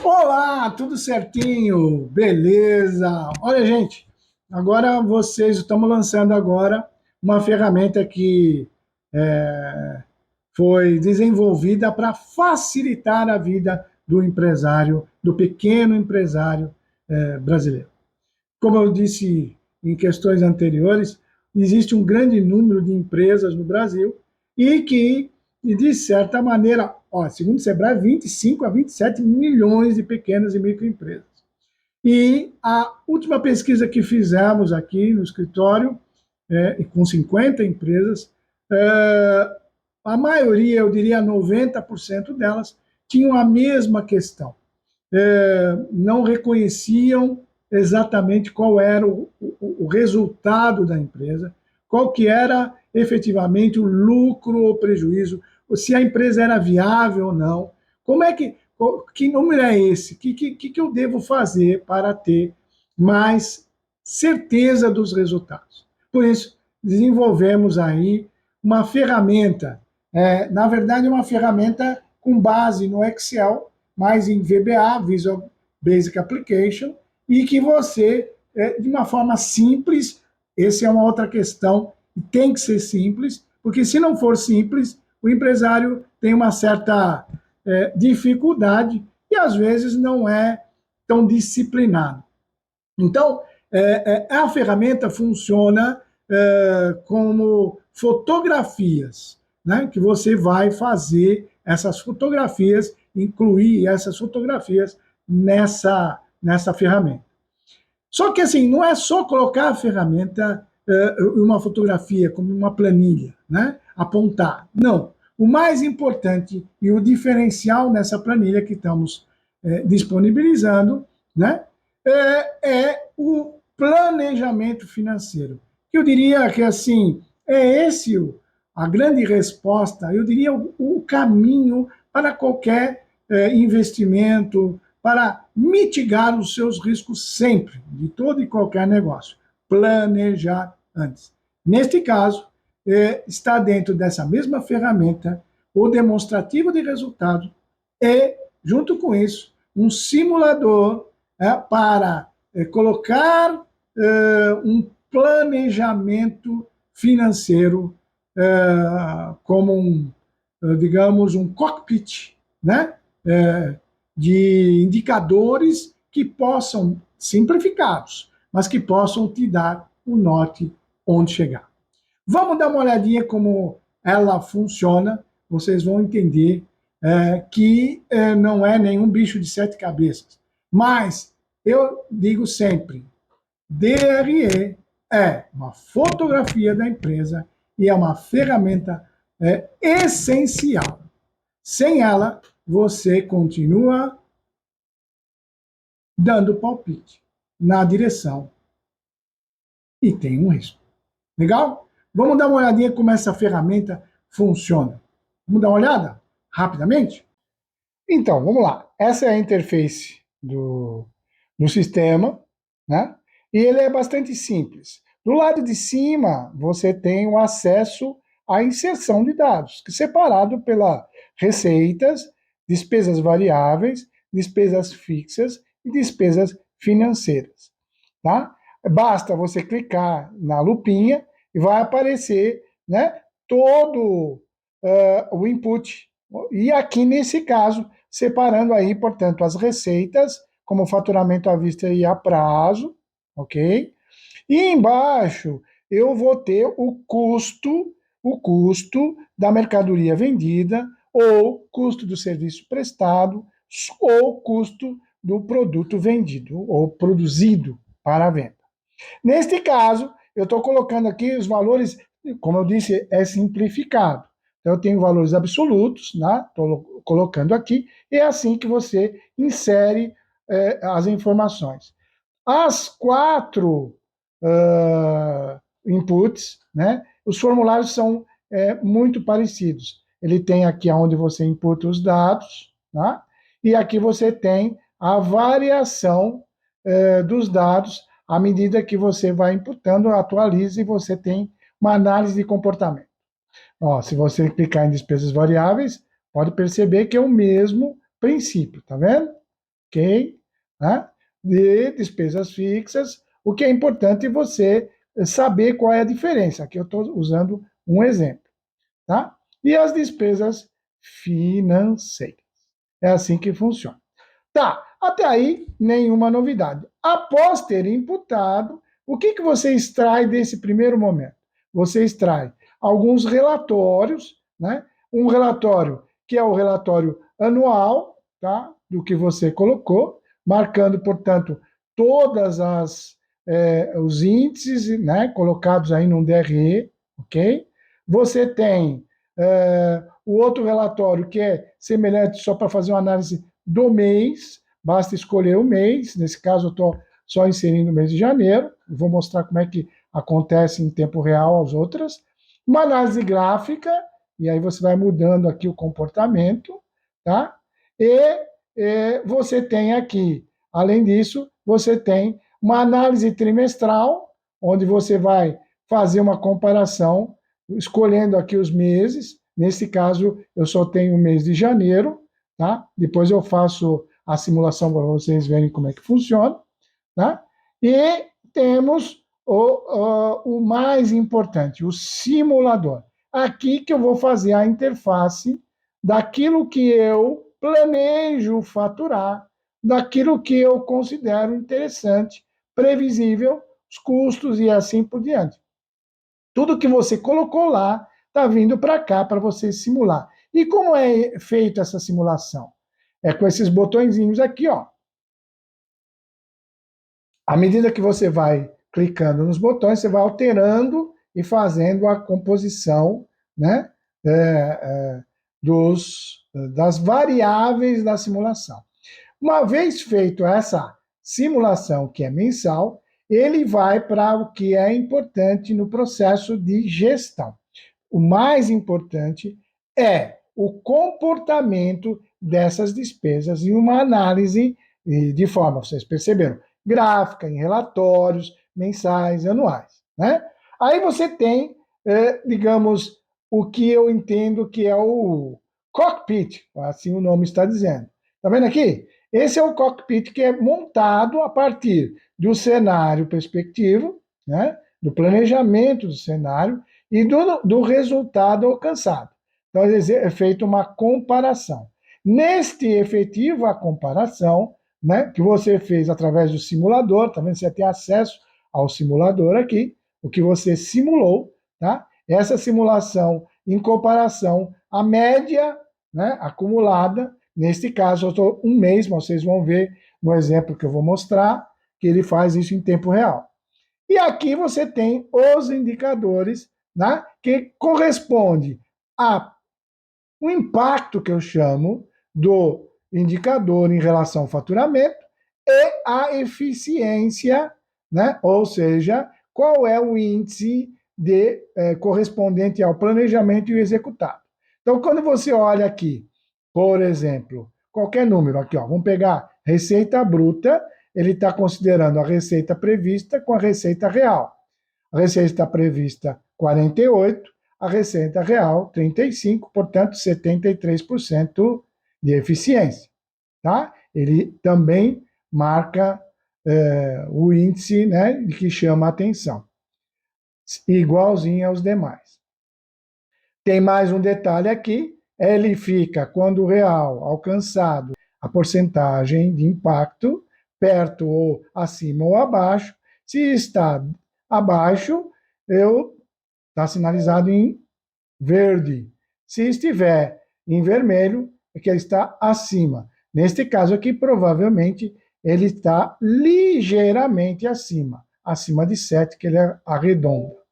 Olá, tudo certinho? Beleza? Olha, gente, agora vocês estamos lançando agora uma ferramenta que foi desenvolvida para facilitar a vida do empresário, do pequeno empresário brasileiro. Como eu disse em questões anteriores, existe um grande número de empresas no Brasil e que, de certa maneira, segundo o Sebrae, 25 a 27 milhões de pequenas e microempresas. E a última pesquisa que fizemos aqui no escritório, com 50 empresas, a maioria, eu diria 90% delas, tinham a mesma questão. Não reconheciam exatamente qual era o resultado da empresa, qual que era efetivamente o lucro ou prejuízo, se a empresa era viável ou não, como é que número é esse? Que eu devo fazer para ter mais certeza dos resultados? Por isso, desenvolvemos aí uma ferramenta, na verdade, uma ferramenta com base no Excel, mas em VBA, Visual Basic Application, e que você, de uma forma simples, essa é uma outra questão, tem que ser simples, porque se não for simples, o empresário tem uma certa dificuldade e às vezes não é tão disciplinado. Então, a ferramenta funciona como fotografias, né? Que você vai fazer essas fotografias, incluir essas fotografias nessa ferramenta. Só que assim, não é só colocar a ferramenta, uma fotografia, como uma planilha, né? Apontar. Não. O mais importante e o diferencial nessa planilha que estamos disponibilizando, né? O planejamento financeiro. Eu diria que assim, é esse a grande resposta, eu diria o caminho para qualquer investimento, para mitigar os seus riscos sempre, de todo e qualquer negócio. Planejar antes. Neste caso, está dentro dessa mesma ferramenta o demonstrativo de resultado e, junto com isso, um simulador para colocar um planejamento financeiro como digamos, um cockpit, né? De indicadores que possam, simplificados, mas que possam te dar o norte onde chegar. Vamos dar uma olhadinha como ela funciona, vocês vão entender que não é nenhum bicho de sete cabeças. Mas eu digo sempre, DRE é uma fotografia da empresa e é uma ferramenta essencial. Sem ela, você continua dando palpite na direção e tem um risco. Legal? Vamos dar uma olhadinha como essa ferramenta funciona. Vamos dar uma olhada? Rapidamente? Então, vamos lá. Essa é a interface do sistema, né? E ele é bastante simples. Do lado de cima, você tem o acesso à inserção de dados, separado pela receitas, despesas variáveis, despesas fixas e despesas financeiras. Tá? Basta você clicar na lupinha e vai aparecer, né, todo o input. E aqui, nesse caso, separando aí, portanto, as receitas, como faturamento à vista e a prazo, ok? E embaixo eu vou ter o custo da mercadoria vendida, ou custo do serviço prestado, ou custo do produto vendido, ou produzido para a venda. Neste caso, eu estou colocando aqui os valores, como eu disse, é simplificado. Então, eu tenho valores absolutos, né? Estou colocando aqui, e é assim que você insere as informações. As quatro inputs, né? Os formulários são muito parecidos. Ele tem aqui onde você inputa os dados, tá? E aqui você tem a variação dos dados à medida que você vai imputando, atualiza e você tem uma análise de comportamento. Ó, se você clicar em despesas variáveis, pode perceber que é o mesmo princípio, tá vendo? ok? Né? De despesas fixas, o que é importante você saber qual é a diferença. Aqui eu estou usando um exemplo, tá? E as despesas financeiras. É assim que funciona. Tá, até aí nenhuma novidade. Após ter imputado, o que, que você extrai desse primeiro momento? Você extrai alguns relatórios, né? Um relatório que é o relatório anual, tá? Do que você colocou, marcando, portanto, todas as os índices, né? Colocados aí num DRE, ok? Você tem o outro relatório que é semelhante só para fazer uma análise do mês, basta escolher o mês, nesse caso eu estou só inserindo o mês de janeiro, vou mostrar como é que acontece em tempo real as outras, uma análise gráfica, e aí você vai mudando aqui o comportamento, tá? Você tem aqui, além disso, você tem uma análise trimestral, onde você vai fazer uma comparação, escolhendo aqui os meses, nesse caso eu só tenho o mês de janeiro, tá? Depois eu faço a simulação para vocês verem como é que funciona, tá? E temos o mais importante, o simulador. Aqui que eu vou fazer a interface daquilo que eu planejo faturar, daquilo que eu considero interessante, previsível, os custos e assim por diante. Tudo que você colocou lá está vindo para cá para você simular. E como é feita essa simulação? É com esses botõezinhos aqui, ó. À medida que você vai clicando nos botões, você vai alterando e fazendo a composição, né, das variáveis da simulação. Uma vez feito essa simulação, que é mensal, ele vai para o que é importante no processo de gestão. O mais importante é o comportamento dessas despesas e uma análise de forma, vocês perceberam, gráfica, em relatórios mensais, anuais. Né? Aí você tem, digamos, o que eu entendo que é o cockpit, assim o nome está dizendo. Está vendo aqui? Esse é o cockpit que é montado a partir do cenário perspectivo, né? Do planejamento do cenário e do resultado alcançado. Então, é feita uma comparação. Neste efetivo, a comparação, né, que você fez através do simulador, também você tem acesso ao simulador aqui, o que você simulou, tá? Essa simulação em comparação à média, né, acumulada, neste caso eu estou um mês, mas vocês vão ver no exemplo que eu vou mostrar, que ele faz isso em tempo real. E aqui você tem os indicadores, né, que corresponde a um impacto que eu chamo do indicador em relação ao faturamento e a eficiência, né, ou seja, qual é o índice correspondente ao planejamento e o executado. Então, quando você olha aqui, por exemplo, qualquer número aqui, ó, vamos pegar receita bruta, ele está considerando a receita prevista com a receita real. A receita prevista 48, a receita real 35, portanto 73% de eficiência. Tá? Ele também marca o índice, né, que chama a atenção, igualzinho aos demais. Tem mais um detalhe aqui, ele fica, quando o real alcançado, a porcentagem de impacto, perto ou acima ou abaixo. Se está abaixo, está sinalizado em verde. Se estiver em vermelho, é que ele está acima. Neste caso aqui, provavelmente, ele está ligeiramente acima de 7, que ele arredonda.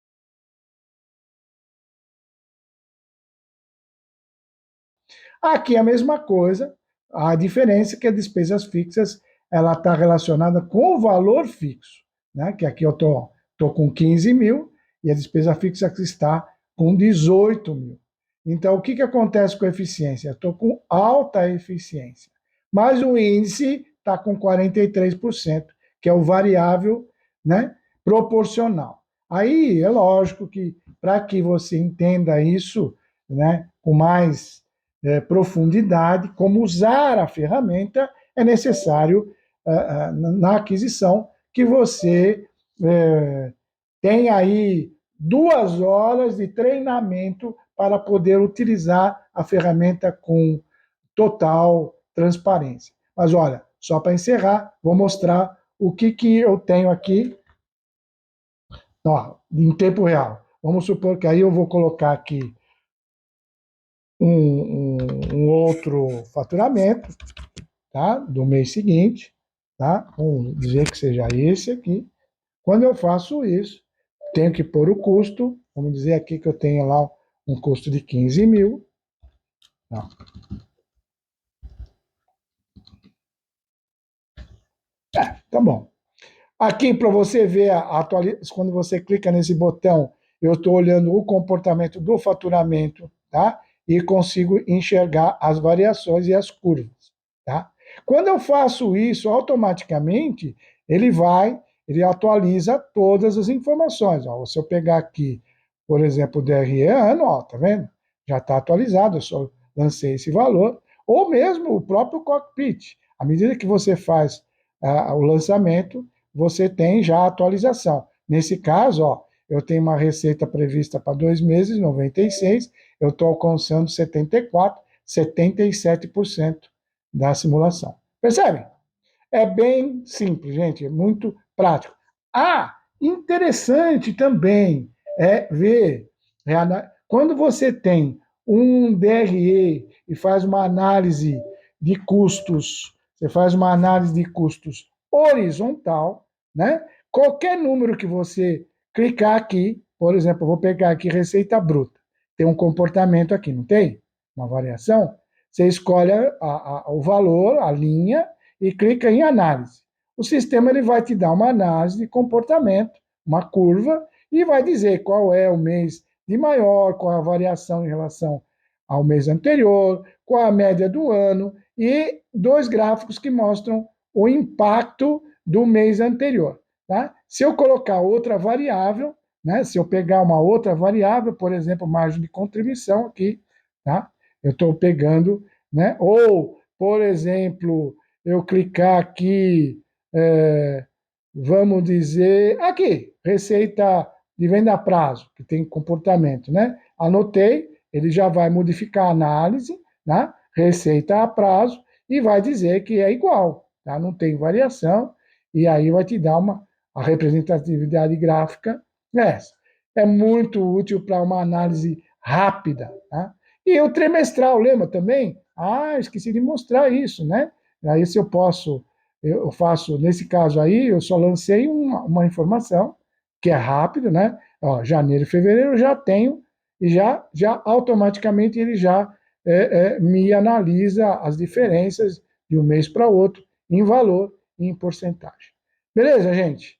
Aqui é a mesma coisa, a diferença é que as despesas fixas ela está relacionada com o valor fixo, né? Que aqui eu tô com 15 mil e a despesa fixa que está com 18 mil. Então, o que, que acontece com a eficiência? Eu estou com alta eficiência, mas o índice está com 43%, que é o variável, né, proporcional. Aí é lógico que para que você entenda isso, né, com mais profundidade, como usar a ferramenta, é necessário, na aquisição, que você tenha aí 2 horas de treinamento para poder utilizar a ferramenta com total transparência. Mas olha, só para encerrar, vou mostrar o que eu tenho aqui, ó, em tempo real. Vamos supor que aí eu vou colocar aqui um outro faturamento, tá? Do mês seguinte, tá? Vamos dizer que seja esse aqui. Quando eu faço isso, tenho que pôr o custo, vamos dizer aqui que eu tenho lá um custo de 15 mil. Tá, tá bom. Aqui, para você ver quando você clica nesse botão, eu estou olhando o comportamento do faturamento, tá? E consigo enxergar as variações e as curvas, tá? Quando eu faço isso, automaticamente, ele atualiza todas as informações. Ó, se eu pegar aqui, por exemplo, o DRE ano, ó, tá vendo? Já está atualizado, eu só lancei esse valor. Ou mesmo o próprio cockpit. À medida que você faz o lançamento, você tem já a atualização. Nesse caso, ó, eu tenho uma receita prevista para 2 meses, 96, eu estou alcançando 74, 77% da simulação. Percebe? É bem simples, gente, é muito prático. Ah, interessante também é ver, quando você tem um DRE e faz uma análise de custos, você faz uma análise de custos horizontal, né? Qualquer número que você clicar aqui, por exemplo, eu vou pegar aqui receita bruta, tem um comportamento aqui, não tem? Uma variação. Você escolhe o valor, a linha, e clica em análise. O sistema ele vai te dar uma análise de comportamento, uma curva, e vai dizer qual é o mês de maior, qual a variação em relação ao mês anterior, qual a média do ano, e 2 gráficos que mostram o impacto do mês anterior. Tá? Se eu colocar outra variável, né, se eu pegar uma outra variável, por exemplo, margem de contribuição aqui, tá? Eu estou pegando, né? Ou, por exemplo, eu clicar aqui, vamos dizer, aqui, receita de venda a prazo, que tem comportamento, né? Anotei, ele já vai modificar a análise, né? Receita a prazo, e vai dizer que é igual, tá? Não tem variação, e aí vai te dar a representatividade gráfica essa. É muito útil para uma análise rápida, tá? E o trimestral, lembra também? Ah, esqueci de mostrar isso, né? Aí se eu faço, nesse caso aí, eu só lancei uma informação, que é rápido, né? Ó, janeiro e fevereiro eu já tenho, e já automaticamente ele já me analisa as diferenças de um mês para outro, em valor e em porcentagem. Beleza, gente?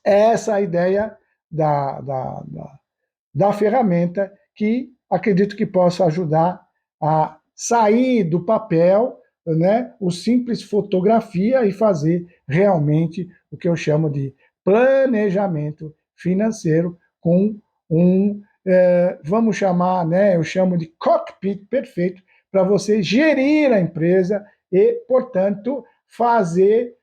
Essa é a ideia da ferramenta que acredito que possa ajudar a sair do papel, né, o simples fotografia e fazer realmente o que eu chamo de planejamento financeiro com vamos chamar, né, eu chamo de cockpit perfeito para você gerir a empresa e, portanto, fazer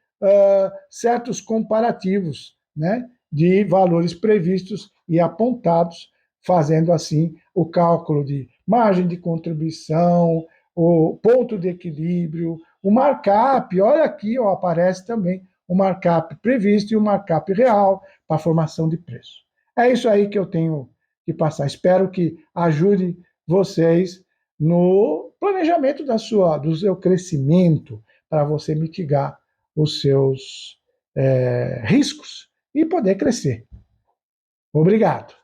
certos comparativos, né, de valores previstos e apontados, fazendo assim o cálculo de margem de contribuição, o ponto de equilíbrio, o markup. Olha aqui, ó, aparece também o markup previsto e o markup real para a formação de preço. É isso aí que eu tenho que passar. Espero que ajude vocês no planejamento do seu crescimento, para você mitigar os seus riscos e poder crescer. Obrigado.